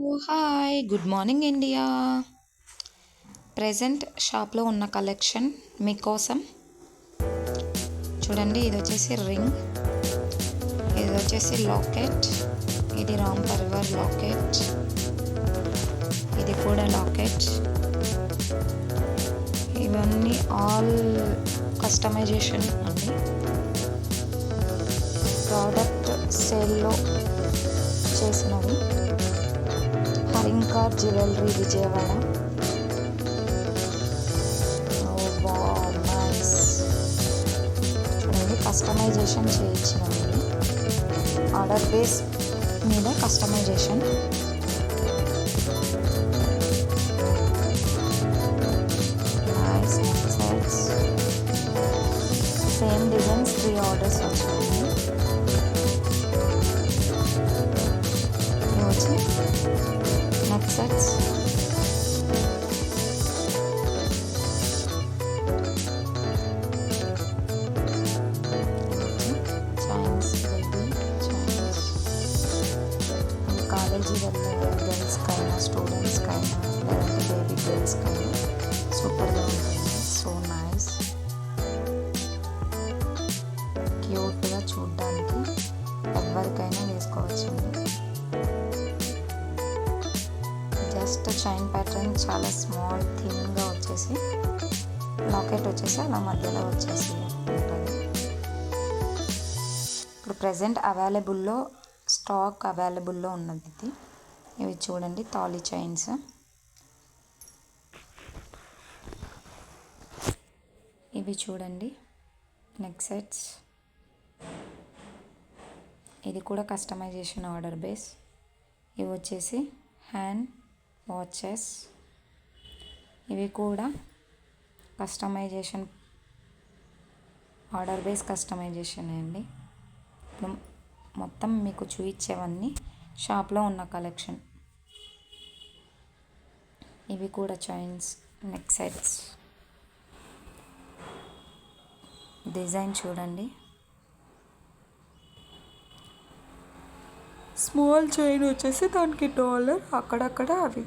Hi good morning India. Present షాప్లో ఉన్న collection మీకోసం చూడండి. ఇది వచ్చేసి రింగ్, ఇది వచ్చేసి లాకెట్, ఇది రామ్ పరివార్ లాకెట్, ఇది కూడా లాకెట్. ఇవన్నీ ఆల్ కస్టమైజేషన్ అండి. ప్రోడక్ట్ సేల్లో చేసినవి. హరింకార్ జ్యువెలరీ విజయవాడ. నైస్. చూడండి, కస్టమైజేషన్ చేయించినవి. ఆర్డర్ బేస్ మీద customization. Nice necksets. Same designs 3 orders వచ్చాయి. ఇవి వచ్చి necksets. Chains, baby chains. College వెళ్ళే గర్ల్స్కైనా, స్టూడెంట్స్కైనా, లేదంటే బేబీ గర్ల్స్కైనా సూపర్గా ఉంటుంది. సో నైస్, క్యూట్గా చూడడానికి ఎవరికైనా వేసుకోవచ్చండి. జస్ట్ చైన్ ప్యాటర్న్ చాలా స్మాల్ థిన్గా వచ్చేసి, లాకెట్ వచ్చేసి అలా మధ్యలో వచ్చేసి ఉంటుంది. ఇప్పుడు ప్రజెంట్ స్టాక్ అవైలబుల్లో ఉన్నది ఇది. ఇవి చూడండి, తాళీ చైన్స్. ఇవి చూడండి నెక్సెట్స్. ఇది కూడా కస్టమైజేషన్ ఆర్డర్ బేస్. ఇవి వచ్చేసి హ్యాండ్ వాచెస్. ఇవి కూడా కస్టమైజేషన్ ఆర్డర్ బేస్ కస్టమైజేషన్ అండి. ఇప్పుడు మొత్తం మీకు చూయించేవన్నీ షాప్లో ఉన్న కలెక్షన్. ఇవి కూడా చైన్స్, నెక్సెట్స్. డిజైన్ చూడండి, స్మాల్ చైన్ వచ్చేసి దానికి డాలర్, అక్కడక్కడ అవి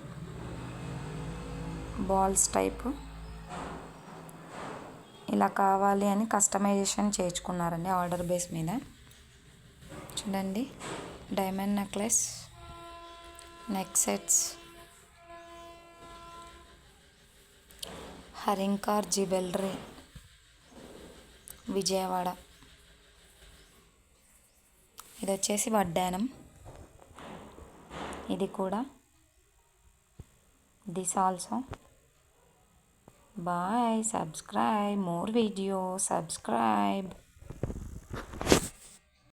బాల్స్ టైప్. ఇలా కావాలి అని కస్టమైజేషన్ చేయించుకున్నారండి ఆర్డర్ బేస్ మీద. చూడండి, డైమండ్ నెక్లెస్, నెక్సెట్స్, హరింకార్ జ్యువెలరీ విజయవాడ. ఇది వచ్చేసి వడ్డానం. ఇది కూడా. This also. Bye. Subscribe more video. Subscribe.